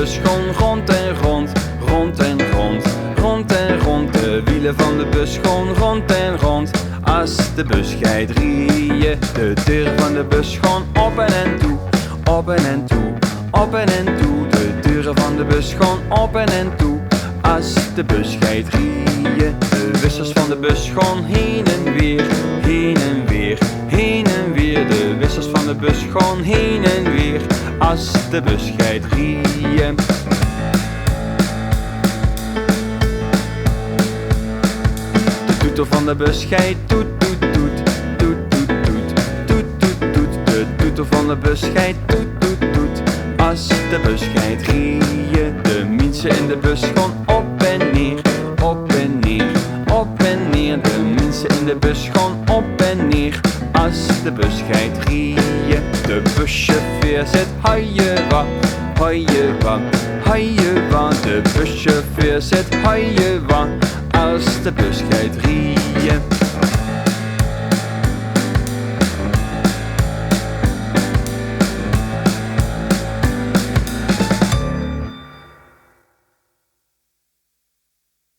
bus gewoon rond en rond, rond en rond, rond en rond. De wielen van de bus gewoon rond en rond. Als de bus gaat rieën, de deur van de bus gewoon op en toe, op en toe, op en toe. De deuren van de bus gewoon op en toe. Als de bus gaat rieën, de wissers van de bus gewoon heen en weer, heen en weer, heen en weer. De wissers van de bus gewoon heen en weer. Als de bus gaat rieën. De toeter van de bus gaat toet, toet, toet, toet, toet, toet, toet, toet, toet. De toeter van de bus gaat toet, toet, toet. Als de bus gaat rieën, de mensen in de bus gewoon op en neer, op en neer, op en neer. De mensen in de bus gewoon op en neer. Als de bus gaat rieën, de buschauffeur zegt hajewa, hajewa, hajewa. De buschauffeur zegt hajewa, als de bus gaat rieën.